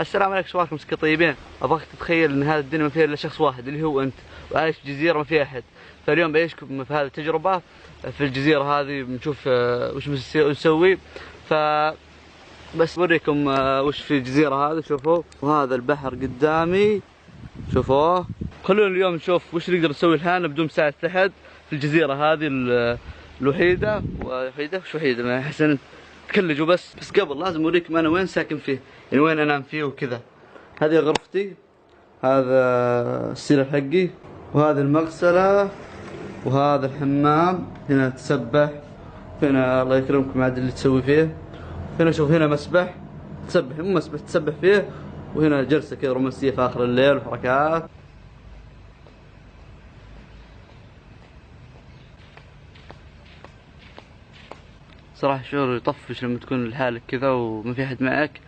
السلام عليكم، شو رايكم مسكين طيبين؟ ابغاك تتخيل ان هذه الدنيا ما فيها الا شخص واحد اللي هو انت، وعايش في جزيره ما فيها احد. فاليوم بعيشكم في هذه التجربه في الجزيره هذه، بنشوف وش نسوي. ف بس بوريكم وش في الجزيره هذه. شوفوا، وهذا البحر قدامي، شوفوه. خلونا اليوم نشوف وش نقدر نسوي الحين بدون مساعدة أحد في الجزيرة هذه الوحيدة. وش وحيدة؟ ما حسن تكلج وبس. بس قبل لازم أوريكم أنا وين ساكن فيه، يعني وين أنام فيه وكذا. هذه غرفتي، هذا السرير حقي، وهذه المغسلة، وهذا الحمام. هنا تسبح، هنا الله يكرمكم عاد اللي تسوي فيه. هنا شوف، هنا مسبح تسبح، مو مسبح تسبح فيه. وهنا جلسة كذا رومانسية في آخر الليل وحركات. صراحة شعور يطفش لما تكون لحالك كذا وما في أحد معك،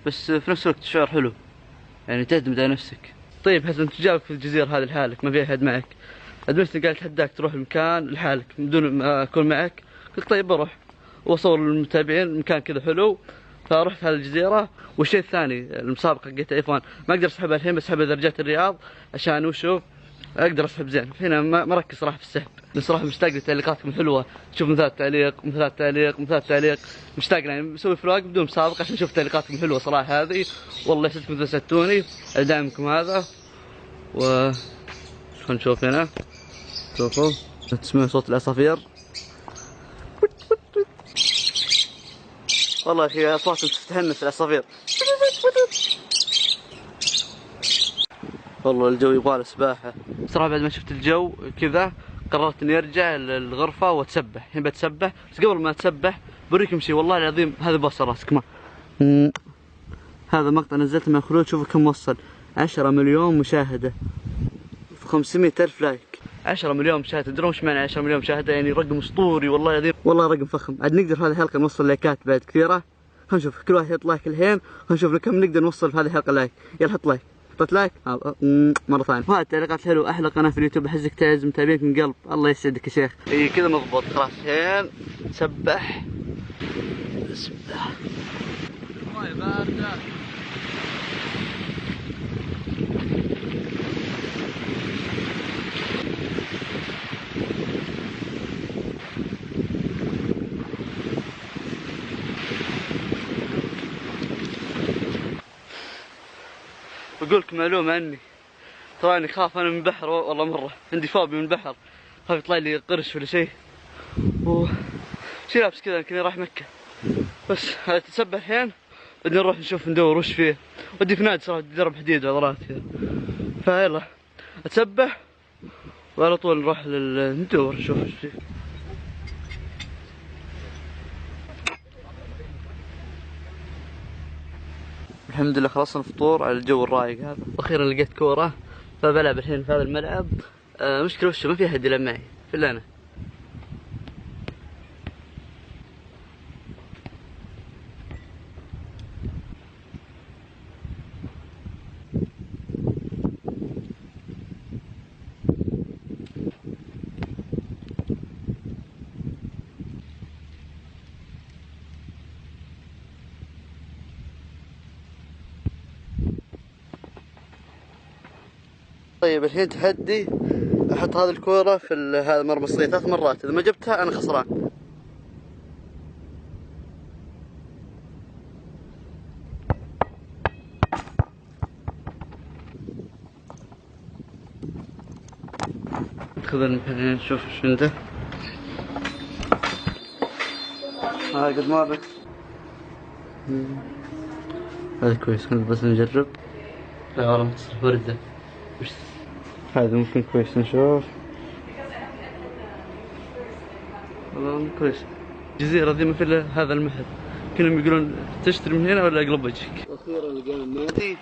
بس في نفس الوقت شعور حلو، يعني تعتمد على نفسك. طيب حسن، انت جاك في الجزيرة هذه لحالك، ما في أحد معك. أدمجتني قاعد أتحداك تروح المكان لحالك بدون ما أكون معك. قلت طيب بروح وأصور للمتابعين مكان كذا حلو. فرحت هذه الجزيرة. والشيء الثاني، المسابقة حقت ايفون ما أقدر أسحبها الحين، بسحبها إذا رجعت الرياض عشان وشو أقدر أسحب زين. هنا ما أركز صراحة في السحب، بس صراحة مشتاق لتعليقاتكم الحلوة. شوف مثال تعليق، مثال تعليق، مثال تعليق. مشتاق يعني بسوي فلوق بدون مسابقة عشان أشوف تعليقاتكم الحلوة صراحة هذه. والله يسعدكم إذا ساعدتوني على دعمكم هذا. و خلينا نشوف هنا، شوفوا تسمعون صوت العصافير. والله يا أخي أصواتهم تستهنس العصافير. والله الجو يبغى سباحة صراحة. بعد ما شفت الجو كذا قررت اني ارجع للغرفة واتسبح. الحين بتسبح، بس قبل ما اتسبح بوريكم شيء والله العظيم. هذا بوصل راسك، ما هذا مقطع نزلته من خلود. شوفوا كم وصل، 10 مليون مشاهدة في 500,000 لايك. 10 مليون مشاهدة، تدرون ايش معنى 10 مليون مشاهدة؟ يعني رقم اسطوري والله العظيم، والله رقم فخم. عاد نقدر في هذه الحلقة نوصل لايكات بعد كثيرة. خلينا نشوف كل واحد يحط لايك الحين، خلينا نشوف كم نقدر نوصل في هذه الحلقة لايك. يلا حط لايك، حطيت لايك مرة ثانية. وهذه التعليقات الحلوة، أحلى قناة في اليوتيوب، أحسك تعز متابعينك من قلب. الله يسعدك يا شيخ. إي كذا مضبوط. خلاص الحين سبح. بسم الله. ماي باردة. بقول لكم معلومة عني، تراني خاف أنا من البحر والله مرة، عندي فوبيا من البحر، خاف يطلع لي قرش ولا شيء. شي لابس كذا كني رايح مكة. بس تسبح الحين، بدنا نروح نشوف ندور وش فيه. ودي في نادي صراحة درب حديد وعضلات كذا. فيلا اتسبح وعلى طول نروح ندور نشوف وش فيه. الحمد لله خلصنا الفطور على الجو الرايق هذا. اخيرا لقيت كورة فبلعب الحين في هذا الملعب. مشكلة وش ما في احد يلعب معي الا انا. طيب الحين تحدي، احط هذه الكورة في هذا مرمى الصغير 3 مرات، اذا ما جبتها انا خسران. خذ الحين نشوف ايش عنده. قد مرت. هذا كويس، خلينا بس نجرب. لا والله ما تصلح وردة. وش هذا؟ ممكن كويس، نشوف. والله كويس. الجزيرة ذي ما في الا هذا المحل، كلهم يقولون تشتري من هنا ولا اقلب وجهك. اخيرا لقينا النادي.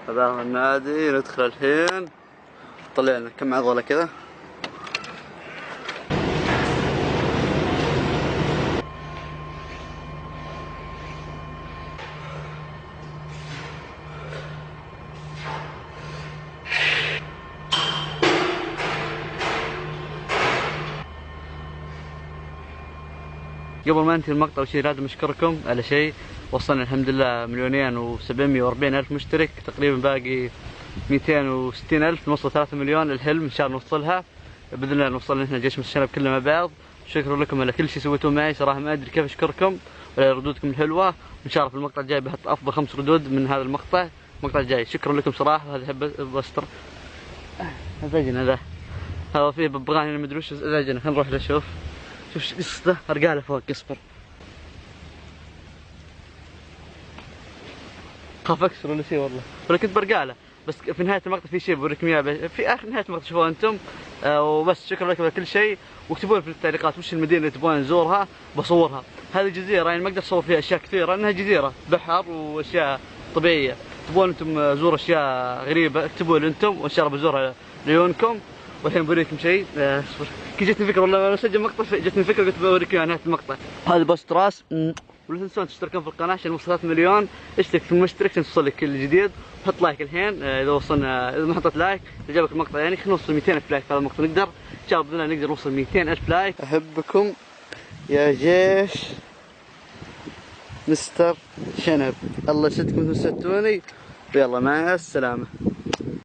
هذا النادي، ندخل الحين. طلعنا كم عضلة كذا. قبل ما انتهي المقطع وشي لازم اشكركم على شيء. وصلنا الحمد لله 2,740,000 مشترك، تقريبا باقي 260,000 نوصل 3 مليون. الحلم ان شاء الله نوصلها باذن الله، نوصل نحن جيش الشنب كلنا مع بعض. شكرا لكم على كل شيء سويتوه معي، صراحه ما ادري كيف اشكركم وعلى ردودكم الحلوه. وان شاء الله في المقطع الجاي بحط افضل 5 ردود من هذا المقطع الجاي. شكرا لكم صراحه. هذا بستر ازعجنا ذا، هذا فيه ببغان هنا مدري وش ازعجنا. خلينا نروح نشوف شوف قصته. ارقاله فوق، اصبر خاف اكسر ولا شيء والله، ولا كنت برقاله. بس في نهايه المقطع في شيء بوريكم اياه في اخر نهايه المقطع، شوفوه انتم. وبس شكرا لكم على كل شيء، واكتبوا لي في التعليقات وش المدينه اللي تبغون نزورها بصورها. هذه جزيره يعني ما اقدر اصور فيها اشياء كثيره، انها جزيره بحر واشياء طبيعيه. تبغون انتم زور اشياء غريبه اكتبوا لي انتم، وان شاء الله بزورها لعيونكم. والحين بوريكم شيء. كي جتني فكره والله، انا اسجل مقطع جتني فكره قلت بوريكم نهايه المقطع. هذا بوست راس. ولا تنسون تشتركون في القناه عشان نوصل 3 مليون. اشترك في المشترك عشان توصلك كل جديد. حط لايك الحين اذا وصلنا، اذا ما حطيت لايك اذا عجبك المقطع يعني خلينا نوصل 200,000 لايك في هذا المقطع. نقدر ان شاء الله باذن الله نقدر نوصل 200,000 لايك. احبكم يا جيش مستر شنب، الله يسعدكم وتسعدوني، ويلا مع السلامه.